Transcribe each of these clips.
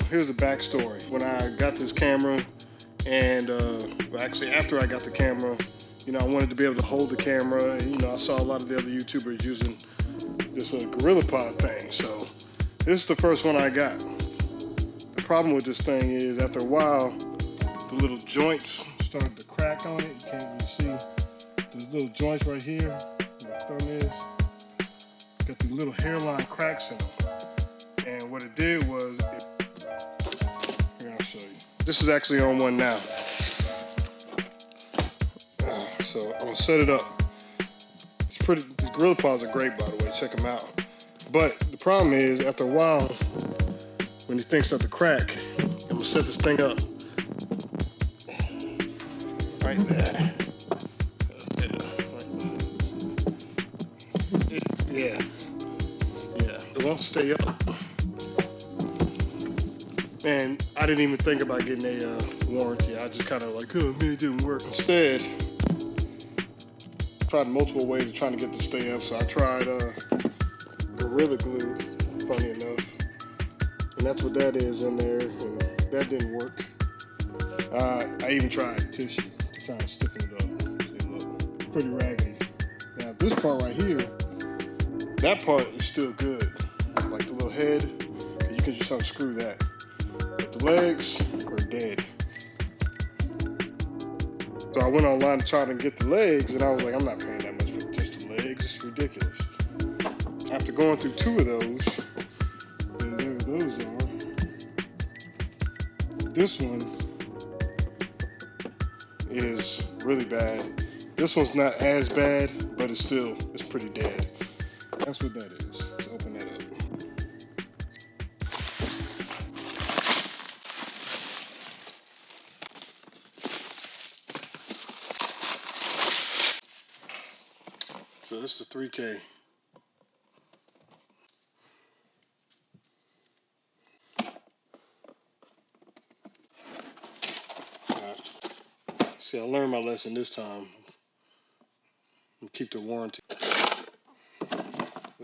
Here's the backstory. When I got this camera, and actually after I got the camera, you know, I wanted to be able to hold the camera. And, you know, I saw a lot of the other YouTubers using this Gorilla Pod thing. So this is the first one I got. The problem with this thing is after a while, the little joints started to crack on it. You can't really see. There's little joints right here. Where the thumb is. Got these little hairline cracks in them. And what it did was, here, I'll show you. This is actually on one now. So I'm gonna set it up. It's pretty, these Gorilla Pods are great, by the way, check them out. But the problem is, after a while, when these things start to crack, I'm gonna set this thing up. Right there. Yeah. It won't stay up. And I didn't even think about getting a warranty. I just kind of like, oh man, it didn't work. Instead, tried multiple ways of trying to get this to stay up. So I tried Gorilla Glue, funny enough. And that's what that is in there. And that didn't work. I even tried tissue to try and stiffen it up. See, look, pretty raggedy. Now this part right here, that part is still good. Like the little head, you can just unscrew that. But the legs are dead. So I went online to try to get the legs, and I was like, I'm not paying that much for just the legs. It's ridiculous. After going through two of those, and there those are. This one is really bad. This one's not as bad, but it's pretty dead. That's what that is. Let's open that up. So this is the 3K. See, I learned my lesson this time. I'm keep the warranty. Look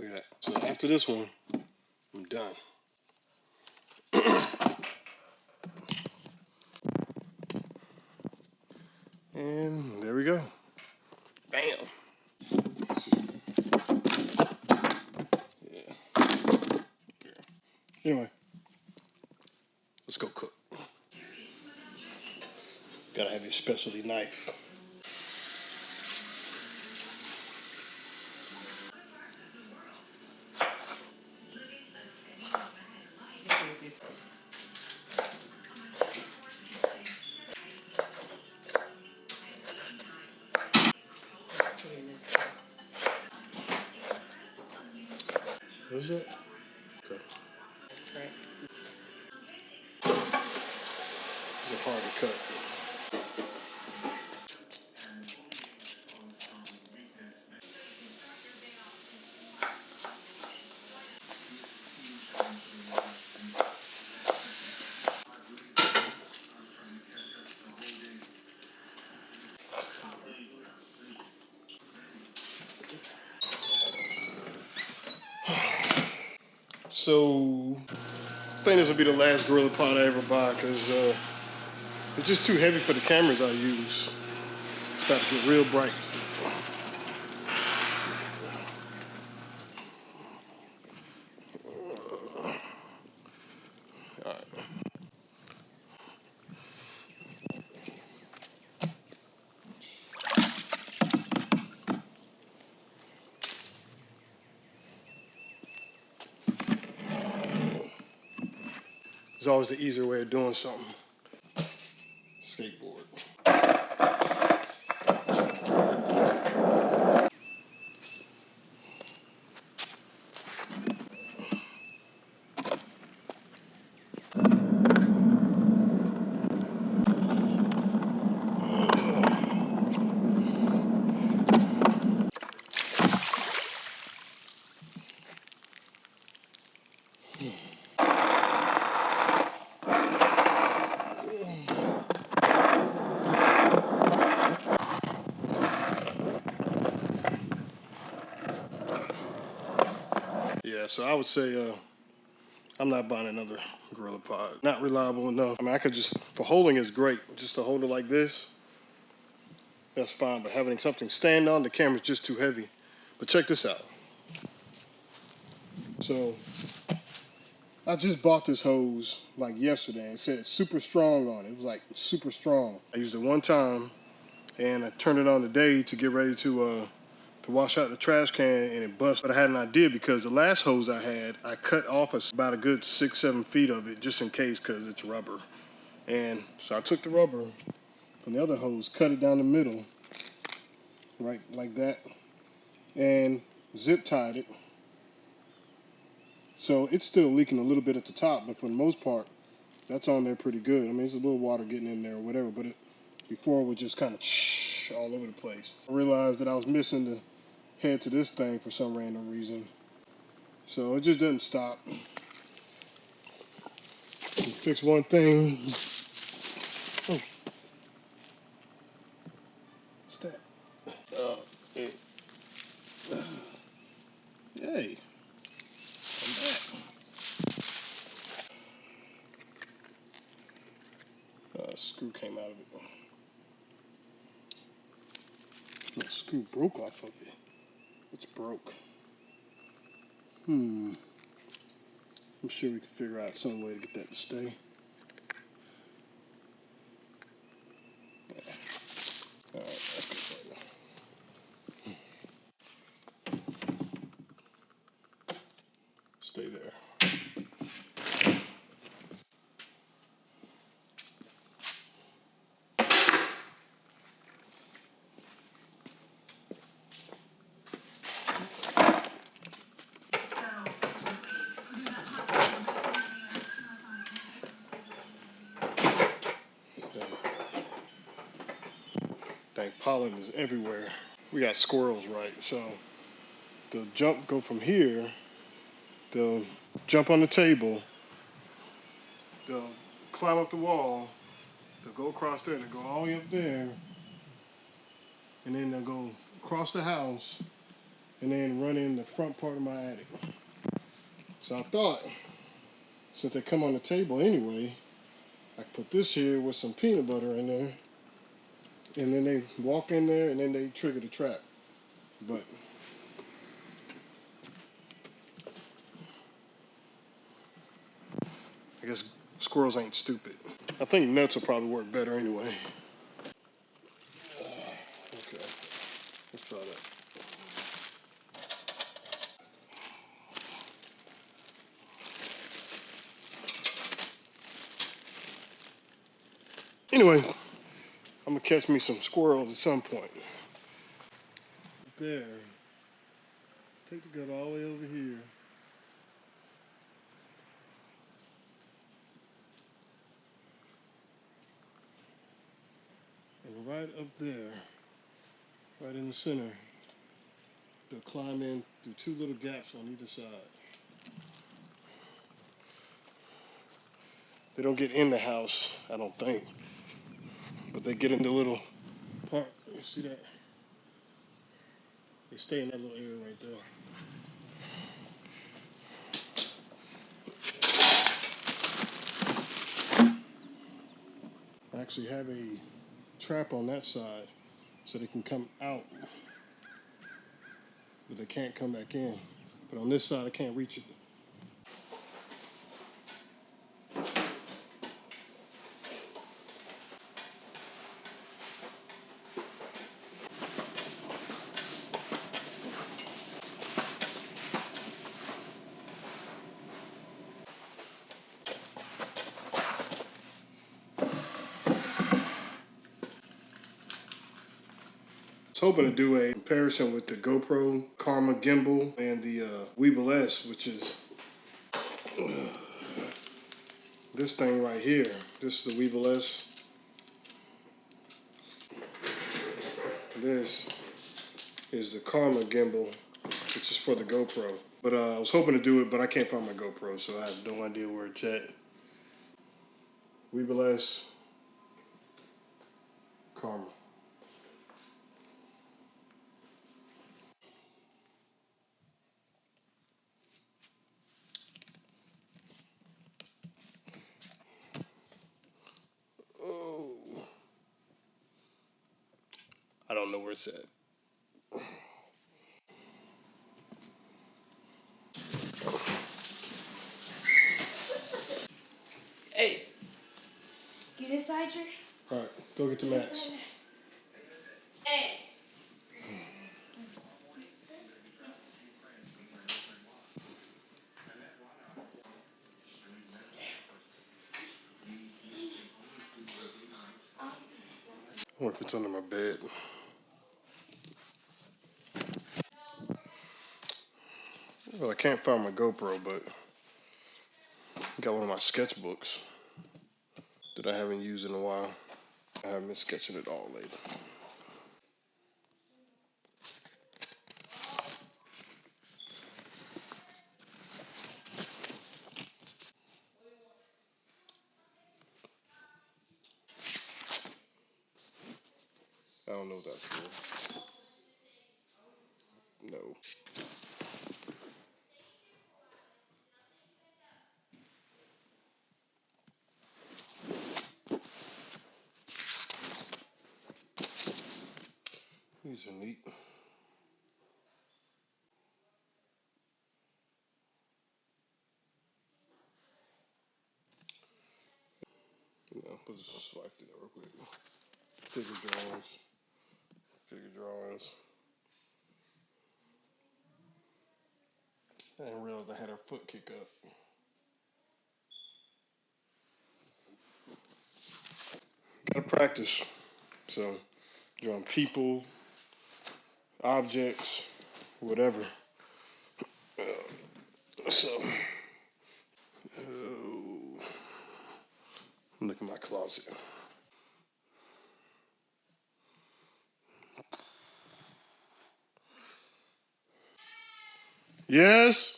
at that. So after this one, I'm done. And there we go. Bam. Yeah. Anyway, let's go cook. Gotta have your specialty knife. What is that? Okay. Right. These are hard to cut. So, I think this will be the last Gorilla Pod I ever buy because it's just too heavy for the cameras I use. It's about to get real bright. All right. There's always the easier way of doing something. Skateboard. Yeah, so I would say I'm not buying another Gorilla Pod. Not reliable enough. I mean, I could just, for holding is great. Just to hold it like this, that's fine. But having something stand on, the camera's just too heavy. But check this out. So, I just bought this hose like yesterday and it said super strong on it. It was like super strong. I used it one time and I turned it on today to get ready to wash out the trash can and it busted. But I had an idea because the last hose I had, I cut off about a good 6-7 feet of it just in case because it's rubber. And so I took the rubber from the other hose, cut it down the middle, right like that, and zip tied it. So it's still leaking a little bit at the top, but for the most part, that's on there pretty good. I mean, there's a little water getting in there or whatever, but before it was just kind of all over the place. I realized that I was missing the head to this thing for some random reason. So it just doesn't stop. Fix one thing. Oh. What's that? Yay. I'm back. Screw came out of it. The screw broke off of it. It's broke. I'm sure we can figure out some way to get that to stay. Yeah. All right, that's good right now. Stay there. Dang, pollen is everywhere. We got squirrels, right? So they'll go from here, they'll jump on the table, they'll climb up the wall, they'll go across there, they'll go all the way up there, and then they'll go across the house, and then run in the front part of my attic. So I thought, since they come on the table anyway, I could put this here with some peanut butter in there, and then they walk in there, and then they trigger the trap. But I guess squirrels ain't stupid. I think nuts will probably work better anyway. Okay, let's try that. Anyway, I'm gonna catch me some squirrels at some point. There. Take the gut all the way over here. And right up there, right in the center, they'll climb in through two little gaps on either side. They don't get in the house, I don't think, but they get in the little part. You see that? They stay in that little area right there. I actually have a trap on that side so they can come out, but they can't come back in. But on this side, I can't reach it. I was hoping to do a comparison with the GoPro Karma Gimble and the Weebill S, which is this thing right here. This is the Weebill S. This is the Karma Gimble. which is for the GoPro. But I was hoping to do it, but I can't find my GoPro, so I have no idea where it's at. Weebill S. Karma. Oh. I don't know where it's at. Hey, get inside your. All right, go get the Max. Hey. I wonder if it's under my bed. Well, I can't find my GoPro, but I got one of my sketchbooks that I haven't used in a while. I haven't been sketching at all lately. I don't know what that's for. No. These are neat. No, we'll just swipe through that real quick. Figure drawings. Figure drawings. I didn't realize I had her foot kick up. Gotta practice. So, drawing people, objects, whatever. Look in my closet. Yes?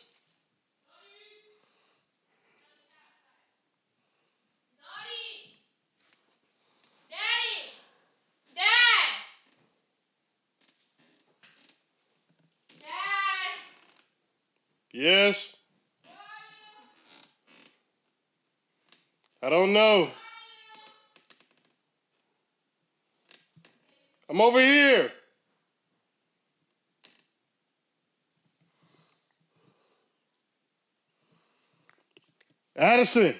Yes? I don't know. I'm over here. Addison.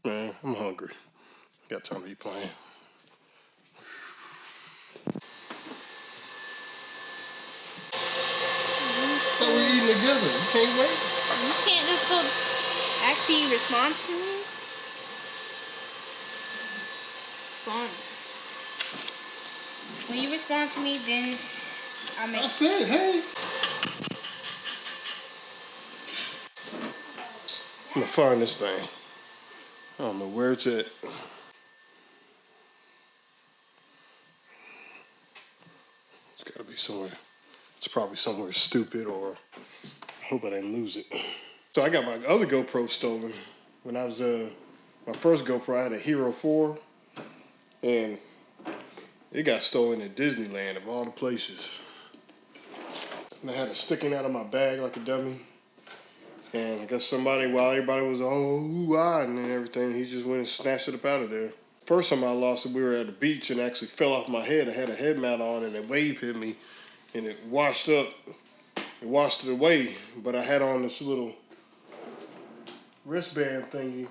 Man, I'm hungry. Got time to be playing. So we're eating together. You can't wait? You can't just go actually respond to me. Respond. When you respond to me, then I'll make. I said, hey. I'm gonna find this thing. I don't know where it's at. It's gotta be somewhere. It's probably somewhere stupid, or I hope I didn't lose it. So I got my other GoPro stolen. When I was my first GoPro, I had a Hero 4, and it got stolen at Disneyland of all the places. And I had it sticking out of my bag like a dummy. And I guess somebody, while everybody was and everything, he just went and snatched it up out of there. First time I lost it, we were at the beach and it actually fell off my head. I had a head mount on and a wave hit me and it washed up. It washed it away. But I had on this little wristband thingy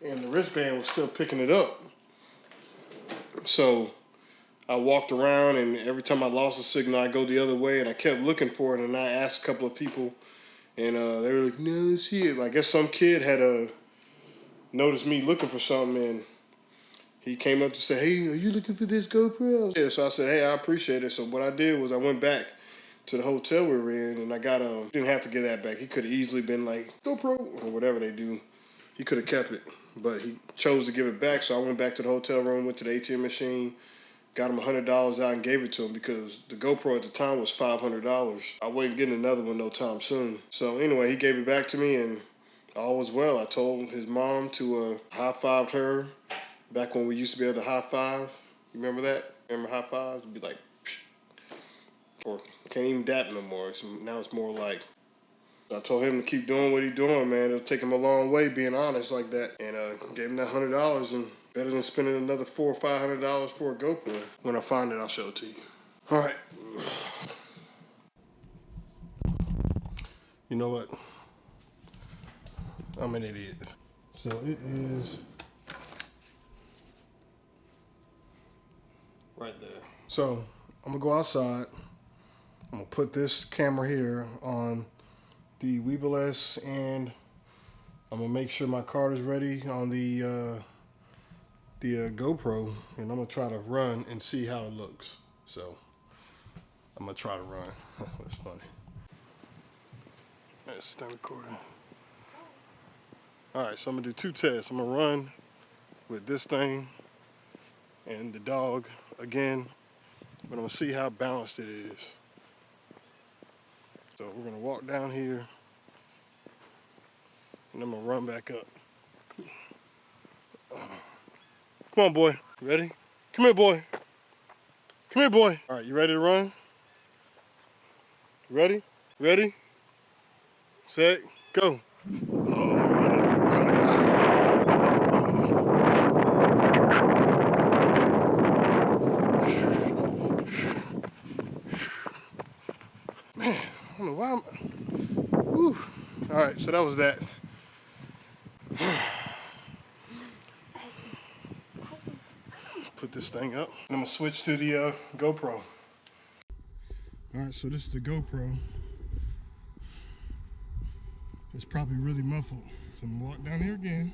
and the wristband was still picking it up. So I walked around and every time I lost a signal, I go the other way and I kept looking for it and I asked a couple of people. And they were like, no, it's here. I guess some kid had noticed me looking for something, and he came up to say, hey, are you looking for this GoPro? Yeah, so I said, hey, I appreciate it. So what I did was I went back to the hotel we were in, and I got didn't have to get that back. He could have easily been like, GoPro, or whatever they do. He could have kept it, but he chose to give it back. So I went back to the hotel room, went to the ATM machine, got him $100 out and gave it to him because the GoPro at the time was $500. I wasn't getting another one no time soon. So anyway, he gave it back to me and all was well. I told his mom to high-five her back when we used to be able to high-five. You remember that? Remember high-fives? It'd be like, psh. Or can't even dap no more. Now it's more like, I told him to keep doing what he's doing, man. It'll take him a long way being honest like that. And gave him that $100 and better than spending another $400 or $500 for a GoPro. When I find it, I'll show it to you. All right. You know what? I'm an idiot. So it is right there. So I'm gonna go outside. I'm gonna put this camera here on the Weebill S, and I'm gonna make sure my card is ready on the GoPro, and I'm gonna try to run and see how it looks. So I'm gonna try to run. That's funny. Let's start recording. All right, so I'm gonna do two tests. I'm gonna run with this thing and the dog again, but I'm gonna see how balanced it is. So we're gonna walk down here, and I'm gonna run back up. Come on, boy. Ready? Come here, boy. Come here, boy. All right, you ready to run? Ready? Ready? Set, go. Man, I don't know why I'm... Whew. All right, so that was that. Put this thing up. I'm gonna switch to the GoPro. All right, so this is the GoPro. It's probably really muffled. So I'm gonna walk down here again.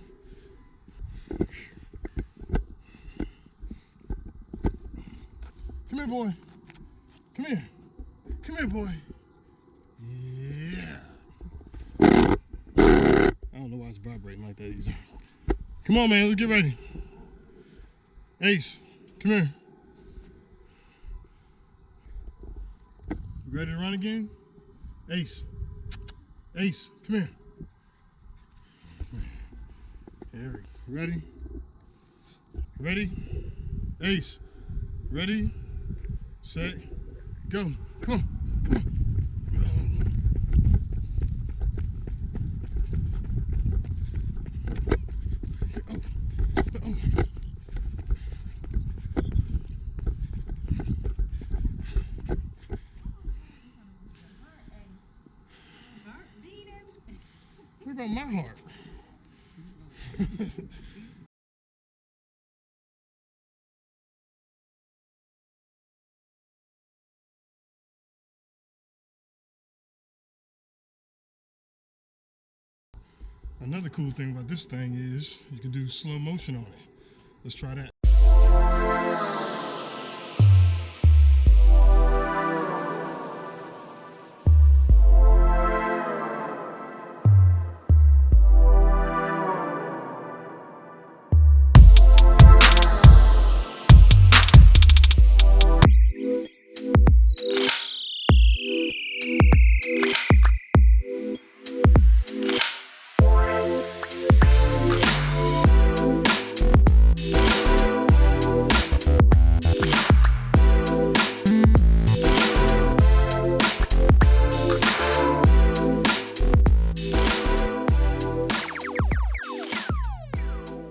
Come here, boy. Come here. Come here, boy. Yeah. I don't know why it's vibrating like that either. Come on, man, let's get ready. Ace, come here. You ready to run again? Ace. Ace, come here. Here we go. Ready? Ready? Ace. Ready? Set. Go. Come on. Come on. What about my heart? Another cool thing about this thing is you can do slow motion on it. Let's try that.